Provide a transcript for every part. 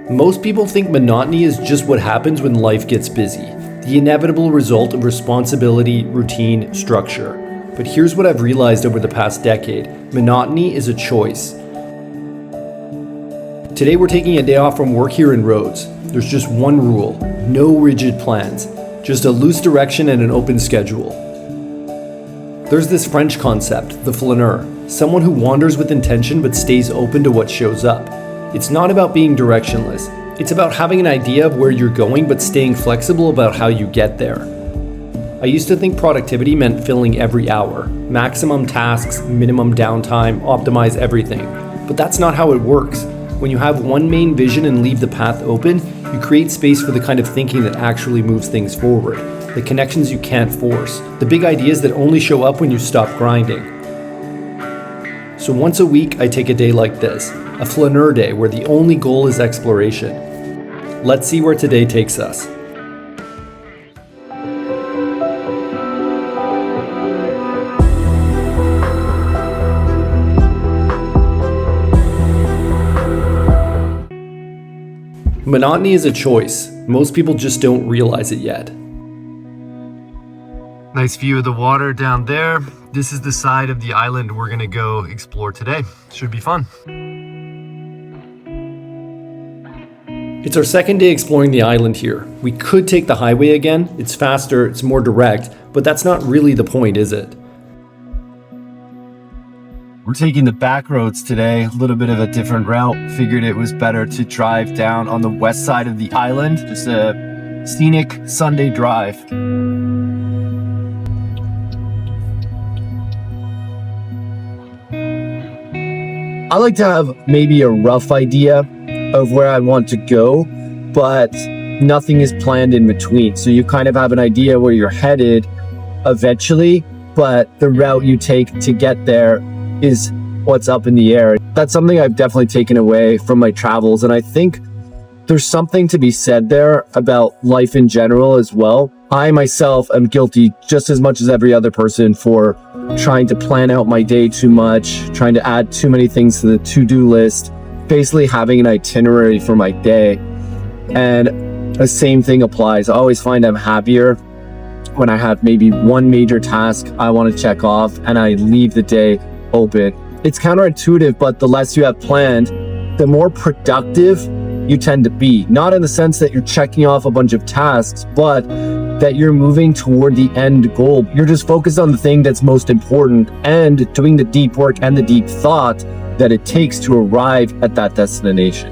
Most people think monotony is just what happens when life gets busy, the inevitable result of responsibility, routine, structure. But here's what I've realized over the past decade. Monotony is a choice. Today we're taking a day off from work here in Rhodes. There's just one rule, no rigid plans, just a loose direction and an open schedule. There's this French concept, the Flaneur, someone who wanders with intention but stays open to what shows up. It's not about being directionless. It's about having an idea of where you're going but staying flexible about how you get there. I used to think productivity meant filling every hour, maximum tasks, minimum downtime, optimize everything. But that's not how it works. When you have one main vision and leave the path open, you create space for the kind of thinking that actually moves things forward, the connections you can't force, the big ideas that only show up when you stop grinding. So once a week, I take a day like this, a Flaneur day where the only goal is exploration. Let's see where today takes us. Monotony is a choice. Most people just don't realize it yet. Nice view of the water down there. This is the side of the island we're gonna go explore today. Should be fun. It's our second day exploring the island here. We could take the highway again. It's faster, it's more direct, but that's not really the point, is it? We're taking the back roads today, a little bit of a different route. Figured it was better to drive down on the west side of the island. Just a scenic Sunday drive. I like to have maybe a rough idea of where I want to go, but nothing is planned in between. So you kind of have an idea where you're headed eventually, but the route you take to get there is what's up in the air. That's something I've definitely taken away from my travels, and I think there's something to be said there about life in general as well. I myself am guilty just as much as every other person for trying to plan out my day too much, trying to add too many things to the to-do list, basically having an itinerary for my day. And the same thing applies. I always find I'm happier when I have maybe one major task I want to check off and I leave the day open. It's counterintuitive, but the less you have planned, the more productive you tend to be. Not in the sense that you're checking off a bunch of tasks, but that you're moving toward the end goal. You're just focused on the thing that's most important and doing the deep work and the deep thought that it takes to arrive at that destination.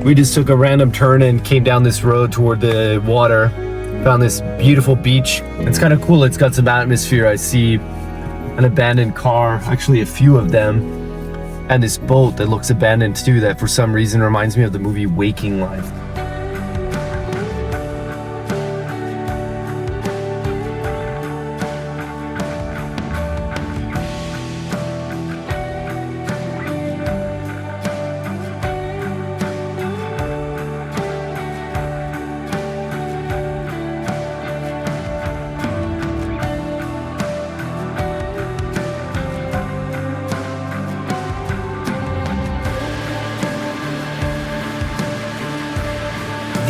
We just took a random turn and came down this road toward the water. Found this beautiful beach. It's kind of cool. It's got some atmosphere. I see an abandoned car, actually a few of them, and this boat that looks abandoned too, that for some reason reminds me of the movie Waking Life.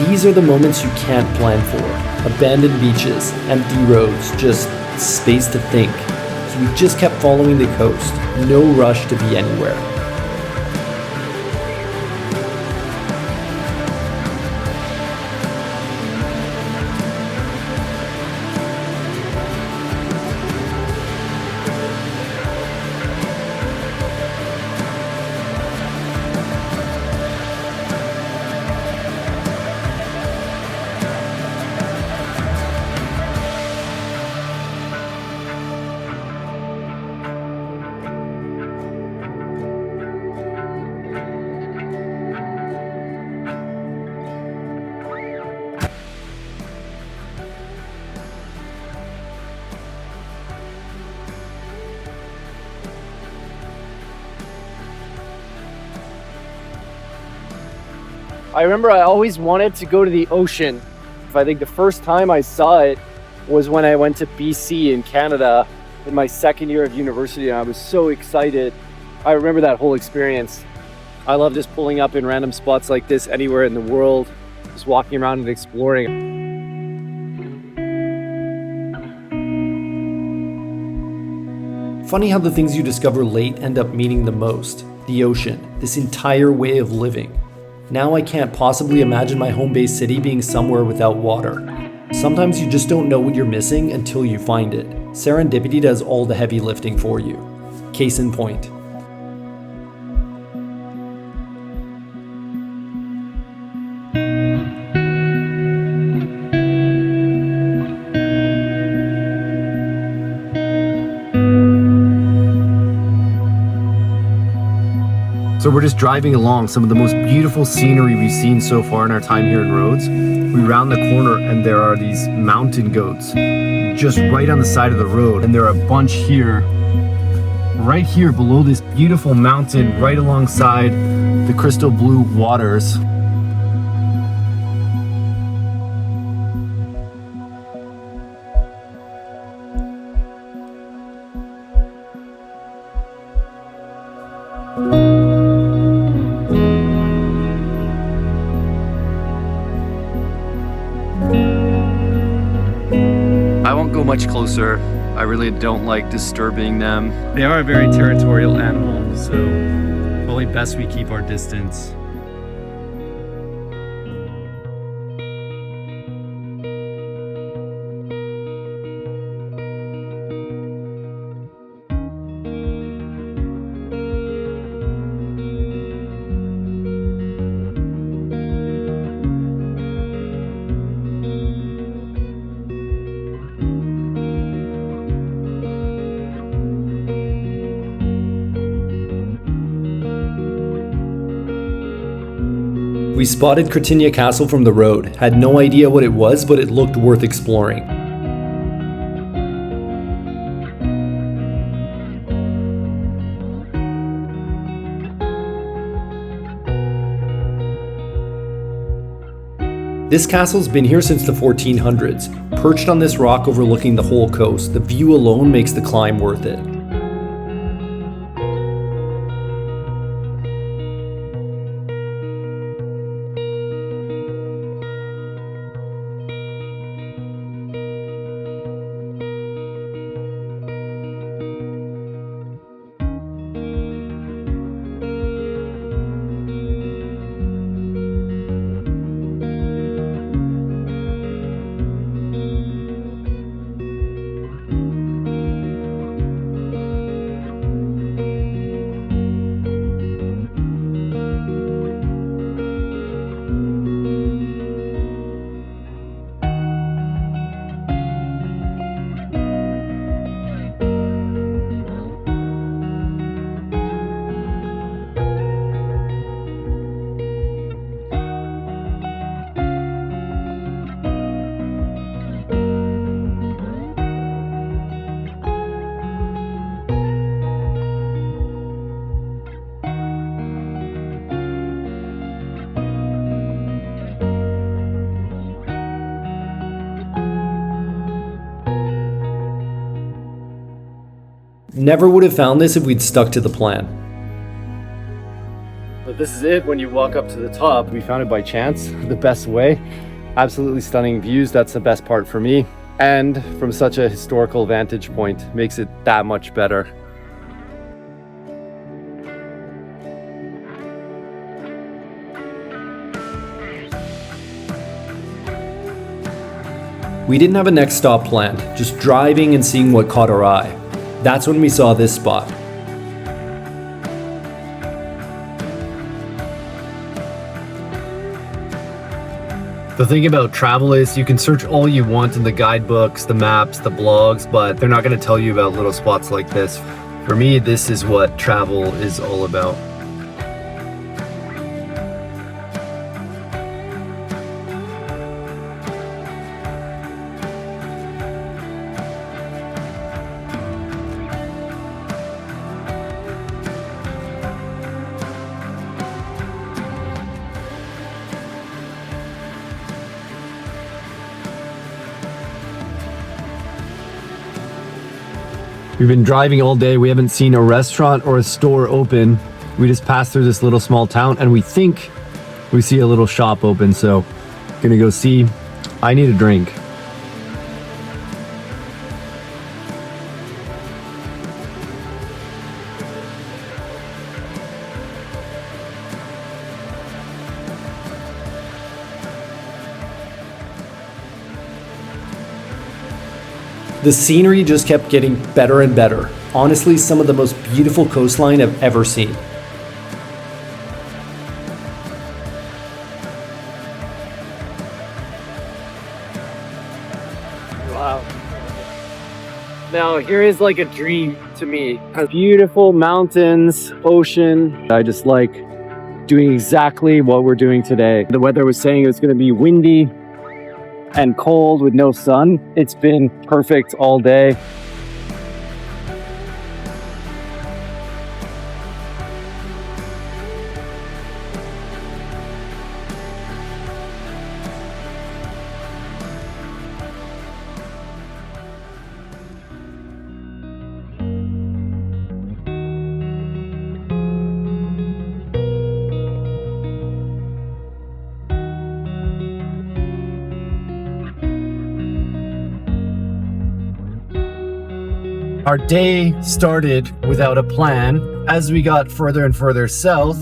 These are the moments you can't plan for. Abandoned beaches, empty roads, just space to think. So we just kept following the coast, no rush to be anywhere. I remember I always wanted to go to the ocean. I think the first time I saw it was when I went to BC in Canada in my second year of university, and I was so excited. I remember that whole experience. I love just pulling up in random spots like this anywhere in the world, just walking around and exploring. Funny how the things you discover late end up meaning the most. The ocean, this entire way of living. Now I can't possibly imagine my home-based city being somewhere without water. Sometimes you just don't know what you're missing until you find it. Serendipity does all the heavy lifting for you. Case in point. So we're just driving along some of the most beautiful scenery we've seen so far in our time here in Rhodes. We round the corner and there are these mountain goats just right on the side of the road. And there are a bunch here, right here below this beautiful mountain, right alongside the crystal blue waters. I won't go much closer. I really don't like disturbing them. They are a very territorial animal, so probably best we keep our distance. We spotted Kritinia Castle from the road, had no idea what it was, but it looked worth exploring. This castle's been here since the 1400s. Perched on this rock overlooking the whole coast, the view alone makes the climb worth it. Never would have found this if we'd stuck to the plan. But this is it when you walk up to the top. We found it by chance, the best way. Absolutely stunning views, that's the best part for me. And from such a historical vantage point, makes it that much better. We didn't have a next stop planned, just driving and seeing what caught our eye. That's when we saw this spot. The thing about travel is you can search all you want in the guidebooks, the maps, the blogs, but they're not going to tell you about little spots like this. For me, this is what travel is all about. We've been driving all day. We haven't seen a restaurant or a store open. We just passed through this little small town and we think we see a little shop open. So gonna go see. I need a drink. The scenery just kept getting better and better. Honestly, some of the most beautiful coastline I've ever seen. Wow. Now here is like a dream to me. Beautiful mountains, ocean. I just like doing exactly what we're doing today. The weather was saying it was going to be windy and cold with no sun. It's been perfect all day. Our day started without a plan. As we got further and further south,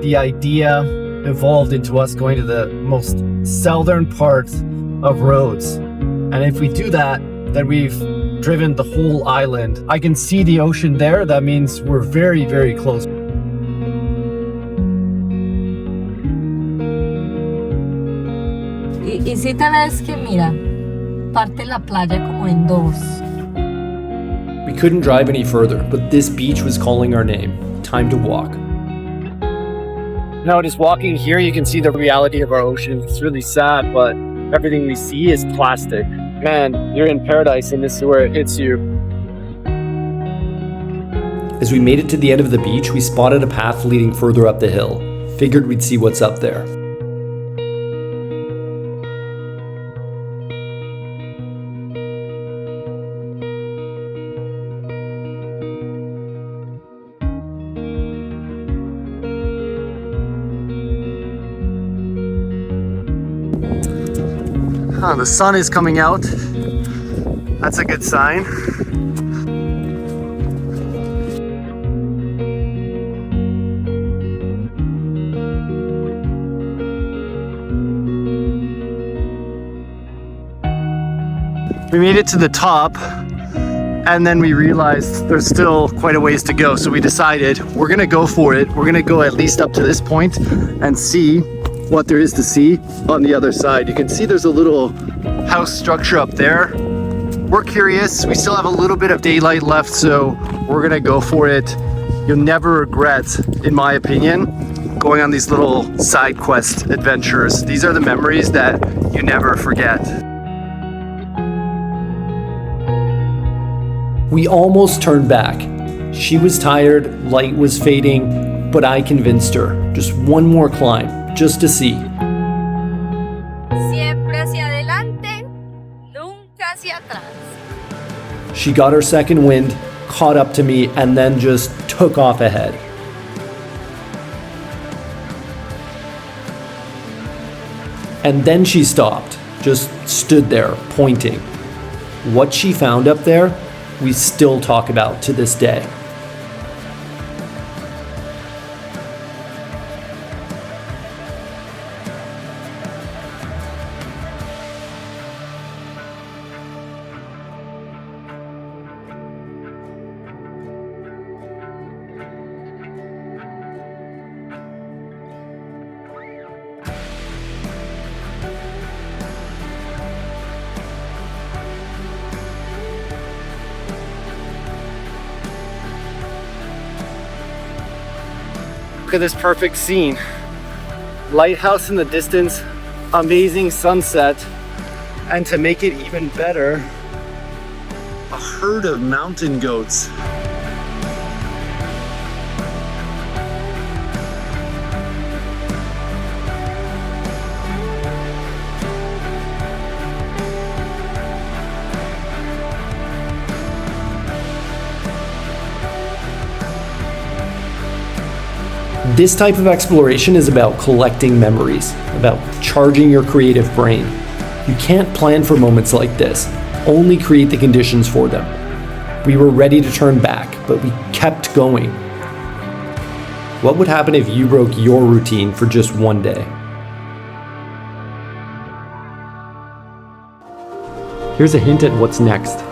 the idea evolved into us going to the most southern part of Rhodes. And if we do that, then we've driven the whole island. I can see the ocean there. That means we're very, very close. Y si te ves que mira, parte la playa como en dos. We couldn't drive any further, but this beach was calling our name. Time to walk. Now, just walking here, you can see the reality of our ocean. It's really sad, but everything we see is plastic. Man, you're in paradise and this is where it hits you. As we made it to the end of the beach, we spotted a path leading further up the hill. Figured we'd see what's up there. The sun is coming out. That's a good sign. We made it to the top and then we realized there's still quite a ways to go. So we decided we're gonna go for it. We're gonna go at least up to this point and see what there is to see on the other side. You can see there's a little house structure up there. We're curious. We still have a little bit of daylight left, so we're gonna go for it. You'll never regret, in my opinion, going on these little side quest adventures. These are the memories that you never forget. We almost turned back. She was tired, light was fading, but I convinced her. Just one more climb, just to see. Siempre hacia adelante, nunca hacia atrás. She got her second wind, caught up to me, and then just took off ahead. And then she stopped, just stood there, pointing. What she found up there, we still talk about to this day. Look at this perfect scene. Lighthouse in the distance, amazing sunset, and to make it even better, a herd of mountain goats. This type of exploration is about collecting memories, about charging your creative brain. You can't plan for moments like this, only create the conditions for them. We were ready to turn back, but we kept going. What would happen if you broke your routine for just one day? Here's a hint at what's next.